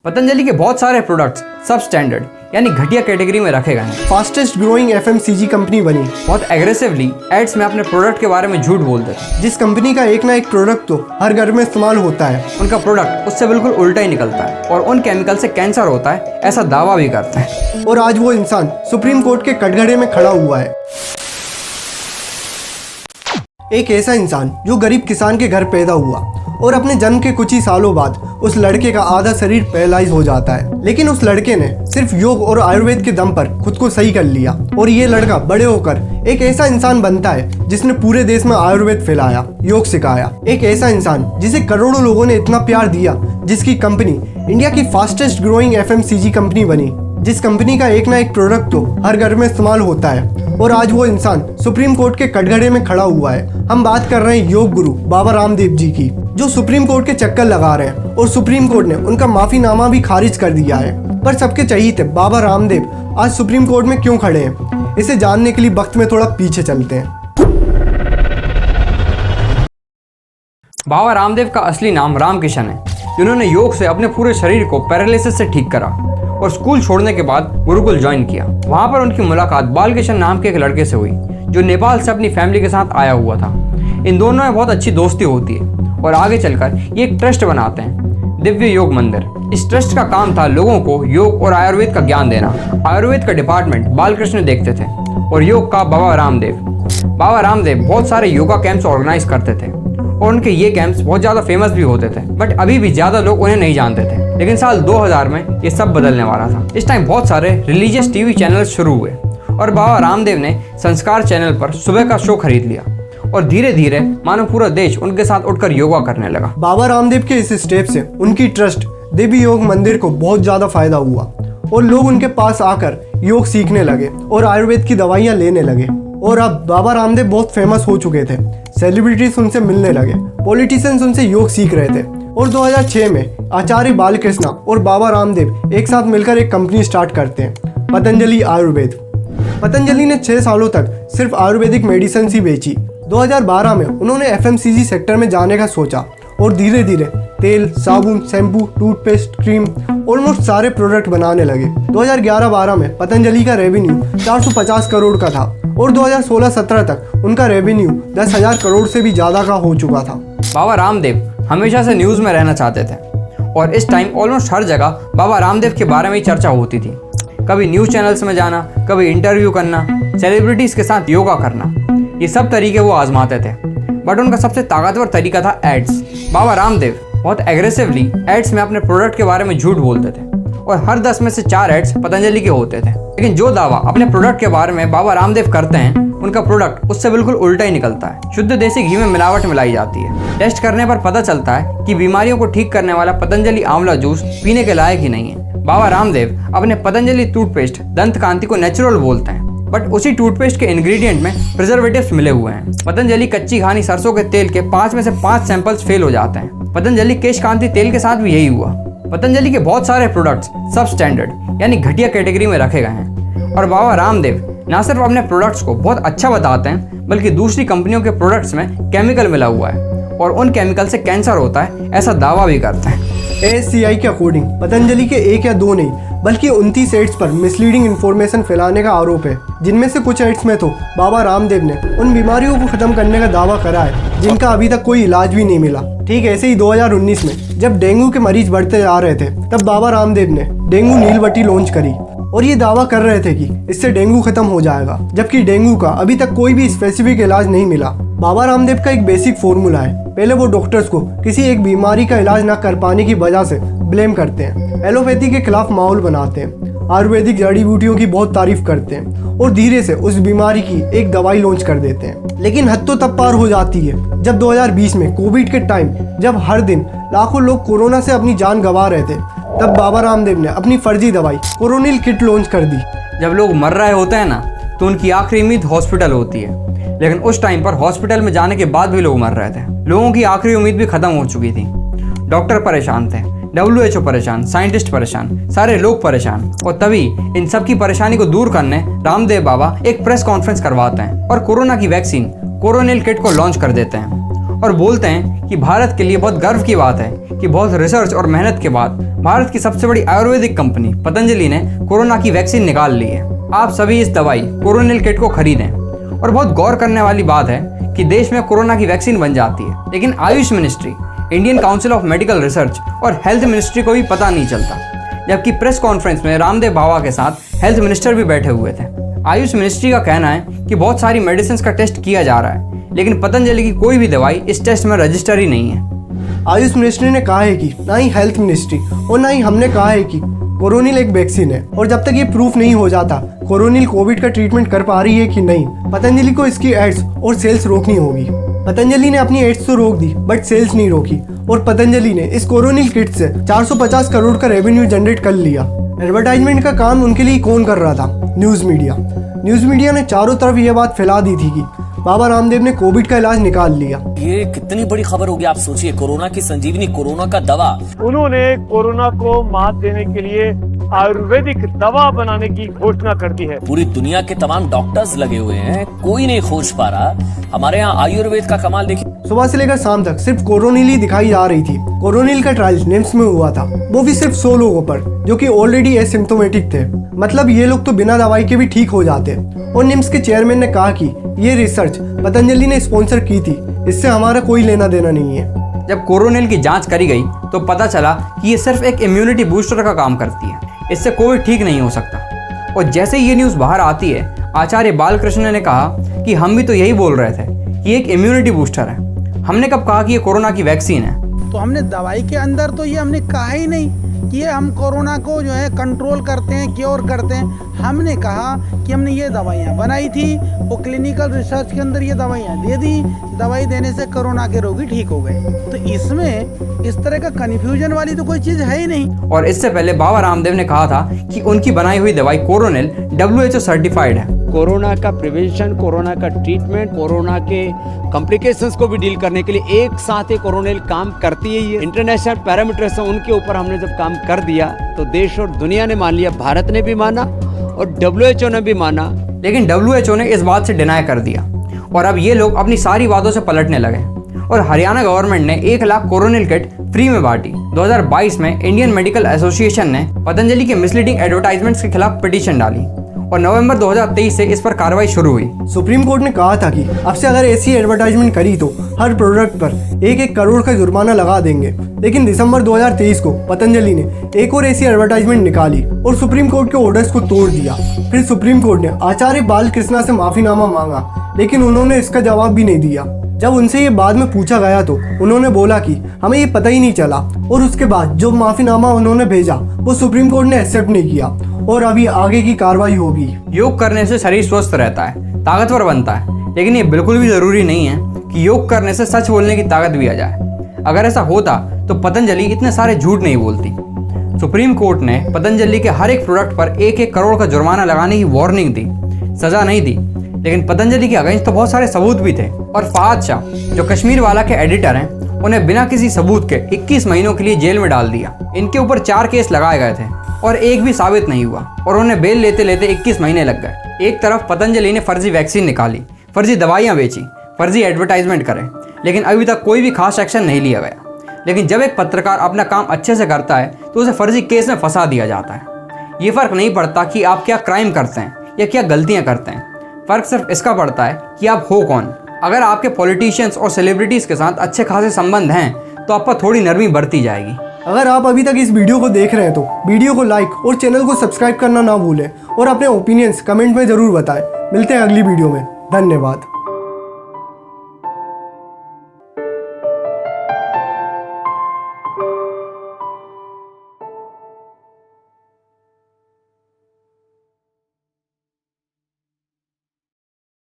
पतंजलि के बहुत सारे प्रोडक्ट्स सब स्टैंडर्ड यानी घटिया कैटेगरी में रखे गए हैं। फास्टेस्ट ग्रोइंग एफएमसीजी कंपनी बनी। बहुत एग्रेसिवली एड्स में अपने प्रोडक्ट के बारे में झूठ बोलते थे। जिस कंपनी का एक ना एक प्रोडक्ट तो हर घर में इस्तेमाल होता है, उनका प्रोडक्ट उससे बिल्कुल उल्टा ही निकलता है और उन केमिकल से कैंसर होता है ऐसा दावा भी करते हैं। और आज वो इंसान सुप्रीम कोर्ट के कटघरे में खड़ा हुआ है। एक ऐसा इंसान जो गरीब किसान के घर पैदा हुआ और अपने जन्म के कुछ ही सालों बाद उस लड़के का आधा शरीर पैरालाइज हो जाता है, लेकिन उस लड़के ने सिर्फ योग और आयुर्वेद के दम पर खुद को सही कर लिया और ये लड़का बड़े होकर एक ऐसा इंसान बनता है जिसने पूरे देश में आयुर्वेद फैलाया, योग सिखाया। एक ऐसा इंसान जिसे करोड़ों लोगों ने इतना प्यार दिया, जिसकी कंपनी इंडिया की फास्टेस्ट ग्रोइंग एफएमसीजी कंपनी बनी, जिस कंपनी का एक ना एक प्रोडक्ट तो हर घर में इस्तेमाल होता है। और आज वो इंसान सुप्रीम कोर्ट के कटघरे में खड़ा हुआ है। हम बात कर रहे हैं योग गुरु बाबा रामदेव जी की, जो सुप्रीम कोर्ट के चक्कर लगा रहे हैं और सुप्रीम कोर्ट ने उनका माफीनामा भी खारिज कर दिया है। पर सबके चहीते बाबा रामदेव आज सुप्रीम कोर्ट में क्यों खड़े हैं, इसे जानने के लिए वक्त में थोड़ा पीछे चलते हैं। बाबा रामदेव का असली नाम रामकिशन है, जिन्होंने योग से अपने पूरे शरीर को पैरालिसिस से ठीक करा और स्कूल छोड़ने के बाद गुरुकुल ज्वाइन किया। वहाँ पर उनकी मुलाकात बालकिशन नाम के एक लड़के से हुई, जो नेपाल से अपनी फैमिली के साथ आया हुआ था। इन दोनों में बहुत अच्छी दोस्ती होती है और आगे चलकर ये एक ट्रस्ट बनाते हैं, दिव्य योग मंदिर। इस ट्रस्ट का काम था लोगों को योग और आयुर्वेद का ज्ञान देना। आयुर्वेद का डिपार्टमेंट बालकृष्ण देखते थे और योग का बाबा रामदेव। बाबा रामदेव बहुत सारे योगा कैंप्स ऑर्गेनाइज करते थे और उनके ये कैंप्स बहुत ज़्यादा फेमस भी होते थे, बट अभी भी ज़्यादा लोग उन्हें नहीं जानते थे। लेकिन साल 2000 में ये सब बदलने वाला था। इस टाइम बहुत सारे रिलीजियस टीवी चैनल्स शुरू हुए और बाबा रामदेव ने संस्कार चैनल पर सुबह का शो खरीद लिया और धीरे धीरे मानो पूरा देश उनके साथ उठकर योगा करने लगा। बाबा रामदेव के इस स्टेप से उनकी ट्रस्ट दिव्य योग मंदिर को बहुत ज़्यादा फायदा हुआ और लोग उनके पास आकर योग सीखने लगे और आयुर्वेद की दवाइयाँ लेने लगे। और अब बाबा रामदेव बहुत फेमस हो चुके थे, सेलिब्रिटीज उनसे मिलने लगे, पॉलिटिशियंस उनसे योग सीख रहे थे। और 2006 में आचार्य बालकृष्ण और बाबा रामदेव एक साथ मिलकर एक कंपनी स्टार्ट करते हैं, पतंजलि आयुर्वेद। पतंजलि ने 6 सालों तक सिर्फ आयुर्वेदिक मेडिसिन ही बेची। 2012 में उन्होंने एफएमसीजी सेक्टर में जाने का सोचा और धीरे धीरे तेल, साबुन, शैम्पू, टूथपेस्ट, क्रीम ऑलमोस्ट सारे प्रोडक्ट बनाने लगे। 2011-12 में पतंजलि का रेवेन्यू 450 करोड़ का था और 2016-17 तक उनका रेवेन्यू 10,000 करोड़ से भी ज़्यादा का हो चुका था। बाबा रामदेव हमेशा से न्यूज़ में रहना चाहते थे और इस टाइम ऑलमोस्ट हर जगह बाबा रामदेव के बारे में ही चर्चा होती थी। कभी न्यूज़ चैनल्स में जाना, कभी इंटरव्यू करना, सेलिब्रिटीज़ के साथ योगा करना, ये सब तरीके वो आजमाते थे। बट उनका सबसे ताकतवर तरीका था एड्स। बाबा रामदेव बहुत एग्रेसिवली एड्स में अपने प्रोडक्ट के बारे में झूठ बोलते थे और हर 10 में से 4 एड्स पतंजलि के होते थे। लेकिन जो दावा अपने प्रोडक्ट के बारे में बाबा रामदेव करते हैं, उनका प्रोडक्ट उससे बिल्कुल उल्टा ही निकलता है। शुद्ध देसी घी में मिलावट मिलाई जाती है। टेस्ट करने पर पता चलता है कि बीमारियों को ठीक करने वाला पतंजलि आंवला जूस पीने के लायक ही नहीं है। बाबा रामदेव अपने पतंजलि टूथपेस्ट दंत कांति को नेचुरल बोलते हैं, बट उसी टूथपेस्ट के इंग्रेडिएंट में प्रिजर्वेटिव्स मिले हुए हैं। पतंजलि कच्ची घानी सरसों के तेल के 5 में से 5 सैंपल्स फेल हो जाते हैं। पतंजलि केश कांति तेल के साथ भी यही हुआ। पतंजलि के बहुत सारे प्रोडक्ट्स सब स्टैंडर्ड यानी घटिया कैटेगरी में रखे गए हैं और बाबा रामदेव न सिर्फ अपने प्रोडक्ट्स को बहुत अच्छा बताते हैं, बल्कि दूसरी कंपनियों के प्रोडक्ट्स में केमिकल मिला हुआ है और उन केमिकल से कैंसर होता है ऐसा दावा भी करते हैं। ASCI के अकॉर्डिंग पतंजलि के 1 या 2 नहीं बल्कि 29 एड्स पर मिसलीडिंग इन्फॉर्मेशन फैलाने का आरोप है, जिनमें से कुछ एड्स में तो बाबा रामदेव ने उन बीमारियों को खत्म करने का दावा करा है जिनका अभी तक कोई इलाज भी नहीं मिला। ठीक ऐसे ही 2019 में जब डेंगू के मरीज बढ़ते जा रहे थे, तब बाबा रामदेव ने डेंगू नीलवटी लॉन्च करी और ये दावा कर रहे थे कि इससे डेंगू खत्म हो जाएगा, जबकि डेंगू का अभी तक कोई भी स्पेसिफिक इलाज नहीं मिला। बाबा रामदेव का एक बेसिक फॉर्मूला है, पहले वो डॉक्टर्स को किसी एक बीमारी का इलाज न कर पाने की वजह से ब्लेम करते हैं, एलोपैथी के खिलाफ माहौल बनाते हैं, आयुर्वेदिक जड़ी बूटियों की बहुत तारीफ करते हैं और धीरे से उस बीमारी की एक दवाई लॉन्च कर देते हैं। लेकिन हद तो तब पार हो जाती है जब 2020 में कोविड के टाइम, जब हर दिन लाखों लोग कोरोना से अपनी जान गंवा रहे थे, तब बाबा रामदेव ने अपनी फर्जी दवाई कोरोनिल किट लॉन्च कर दी। जब लोग मर रहे होते हैं ना, तो उनकी आखिरी उम्मीद हॉस्पिटल होती है, लेकिन उस टाइम पर हॉस्पिटल में जाने के बाद भी लोग मर रहे थे। लोगों की आखिरी उम्मीद भी खत्म हो चुकी थी। डॉक्टर परेशान थे, WHO परेशान, साइंटिस्ट परेशान, सारे लोग परेशान। और तभी इन सब की परेशानी को दूर करने रामदेव बाबा एक प्रेस कॉन्फ्रेंस करवाते हैं और कोरोना की वैक्सीन कोरोनिल किट को लॉन्च कर देते हैं और बोलते हैं कि भारत के लिए बहुत गर्व की बात है कि बहुत रिसर्च और मेहनत के बाद भारत की सबसे बड़ी आयुर्वेदिक कंपनी पतंजलि ने कोरोना की वैक्सीन निकाल ली है। आप सभी इस दवाई कोरोनिल किट को खरीदें। और बहुत गौर करने वाली बात है कि देश में कोरोना की वैक्सीन बन जाती है, लेकिन Ayush ministry, Indian council of medical research और हेल्थ मिनिस्ट्री को भी पता नहीं चलता। जबकि प्रेस कॉन्फ्रेंस में रामदेव बाबा के साथ हेल्थ मिनिस्टर भी बैठे हुए थे। आयुष मिनिस्ट्री का कहना है कि बहुत सारी मेडिसिन का टेस्ट किया जा रहा है, लेकिन पतंजलि की कोई भी दवाई इस टेस्ट में रजिस्टर ही नहीं है। आयुष मिनिस्ट्री ने कहा है कि ना ही हेल्थ मिनिस्ट्री और ना ही हमने कहा है कि कोरोनिल एक वैक्सीन है, और जब तक ये प्रूफ नहीं हो जाता कोरोनिल कोविड का ट्रीटमेंट कर पा रही है कि नहीं, पतंजलि को इसकी एड्स और सेल्स रोकनी होगी। पतंजलि ने अपनी एड्स तो रोक दी बट सेल्स नहीं रोकी, और पतंजलि ने इस कोरोनिल किट से 450 करोड़ का रेवेन्यू जनरेट कर लिया। एडवर्टाइजमेंट का काम उनके लिए कौन कर रहा था? न्यूज़ मीडिया ने चारों तरफ ये बात फैला दी थी कि बाबा रामदेव ने कोविड का इलाज निकाल लिया। ये कितनी बड़ी खबर होगी, आप सोचिए। कोरोना की संजीवनी, कोरोना का दवा। उन्होंने कोरोना को मात देने के लिए आयुर्वेदिक दवा बनाने की घोषणा कर दी है। पूरी दुनिया के तमाम डॉक्टर्स लगे हुए हैं, कोई नहीं खोज पा रहा। हमारे यहाँ आयुर्वेद का कमाल देखिए। सुबह से लेकर शाम तक सिर्फ कोरोनिल ही दिखाई जा रही थी। कोरोनिल का ट्रायल निम्स में हुआ था, वो भी सिर्फ 100 लोगों पर, जो कि ऑलरेडी एसिम्प्टोमेटिक थे। मतलब ये लोग तो बिना दवाई के भी ठीक हो जाते। और निम्स के चेयरमैन ने कहा कि ये रिसर्च पतंजलि ने स्पॉन्सर की थी, इससे हमारा कोई लेना देना नहीं है। जब कोरोनिल की जांच करी गई तो पता चला कि ये सिर्फ एक इम्यूनिटी बूस्टर का काम करती है, इससे कोविड ठीक नहीं हो सकता। और जैसे ये न्यूज़ बाहर आती है, आचार्य बालकृष्ण ने कहा कि हम भी तो यही बोल रहे थे कि एक इम्यूनिटी बूस्टर है। हमने कब कहा कि ये कोरोना की वैक्सीन है? तो हमने दवाई के अंदर तो ये हमने कहा ही नहीं कि ये हम कोरोना को जो है कंट्रोल करते हैं, क्योर करते हैं। हमने कहा कि हमने ये दवाइयाँ बनाई थी, वो क्लिनिकल रिसर्च के अंदर ये दवाइयाँ दे दी, दवाई देने से कोरोना के रोगी ठीक हो गए। तो इसमें इस तरह का कन्फ्यूजन वाली तो कोई चीज़ है ही नहीं। और इससे पहले बाबा रामदेव ने कहा था कि उनकी बनाई हुई दवाई कोरोनिल WHO सर्टिफाइड है। कोरोना का प्रिवेंशन, कोरोना का ट्रीटमेंट, कोरोना के कॉम्प्लिकेशंस को भी डील करने के लिए एक साथ ही कोरोनिल काम करती है। ये इंटरनेशनल पैरामीटर्स हैं, उनके ऊपर हमने जब काम कर दिया तो देश और दुनिया ने मान लिया, भारत ने भी माना और WHO ने भी माना। लेकिन WHO ने इस बात से डिनाई कर दिया और अब ये लोग अपनी सारी बातों से पलटने लगे। और हरियाणा गवर्नमेंट ने 1 लाख कोरोनिल किट फ्री में बांटी। 2022 में इंडियन मेडिकल एसोसिएशन ने पतंजलि के मिसलीडिंग एडवर्टाइजमेंट्स के खिलाफ पिटीशन डाली और नवंबर 2023 से इस पर कार्रवाई शुरू हुई। सुप्रीम कोर्ट ने कहा था कि अब से अगर ऐसी एडवर्टाइजमेंट करी तो हर प्रोडक्ट पर 1-1 करोड़ का जुर्माना लगा देंगे। लेकिन दिसंबर 2023 को पतंजलि ने एक और ऐसी एडवर्टाइजमेंट निकाली और सुप्रीम कोर्ट के ऑर्डर्स को तोड़ दिया। फिर सुप्रीम कोर्ट ने आचार्य बालकृष्ण से माफीनामा मांगा, लेकिन उन्होंने इसका जवाब भी नहीं दिया। जब उनसे ये बाद में पूछा गया तो उन्होंने बोला कि हमें ये पता ही नहीं चला, और उसके बाद जो माफीनामा उन्होंने भेजा वो सुप्रीम कोर्ट ने एक्सेप्ट नहीं किया और अभी आगे की कार्रवाई होगी। योग करने से शरीर स्वस्थ रहता है, ताकतवर बनता है, लेकिन ये बिल्कुल भी जरूरी नहीं है कि योग करने से सच बोलने की ताकत भी आ जाए। अगर ऐसा होता तो पतंजलि इतने सारे झूठ नहीं बोलती। सुप्रीम कोर्ट ने पतंजलि के हर एक प्रोडक्ट पर 1-1 करोड़ का जुर्माना लगाने की वार्निंग दी, सजा नहीं दी। लेकिन पतंजलि के अगेंस्ट तो बहुत सारे सबूत भी थे। और फहद शाह, जो कश्मीर वाला के एडिटर हैं, उन्हें बिना किसी सबूत के 21 महीनों के लिए जेल में डाल दिया। इनके ऊपर 4 केस लगाए गए थे और एक भी साबित नहीं हुआ और उन्हें बेल लेते लेते 21 महीने लग गए। एक तरफ पतंजलि ने फर्जी वैक्सीन निकाली, फर्जी दवाइयाँ बेची, फर्जी एडवर्टाइजमेंट करे, लेकिन अभी तक कोई भी खास एक्शन नहीं लिया गया। लेकिन जब एक पत्रकार अपना काम अच्छे से करता है तो उसे फर्जी केस में फंसा दिया जाता है। ये फर्क नहीं पड़ता कि आप क्या क्राइम करते हैं या क्या गलतियाँ करते हैं, फर्क सिर्फ इसका पड़ता है कि आप हो कौन। अगर आपके पॉलिटिशियंस और सेलिब्रिटीज़ के साथ अच्छे खासे संबंध हैं तो आप पर थोड़ी नरमी बरती जाएगी। अगर आप अभी तक इस वीडियो को देख रहे हैं तो वीडियो को लाइक और चैनल को सब्सक्राइब करना ना भूलें और अपने ओपिनियंस कमेंट में ज़रूर बताएं। मिलते हैं अगली वीडियो में। धन्यवाद।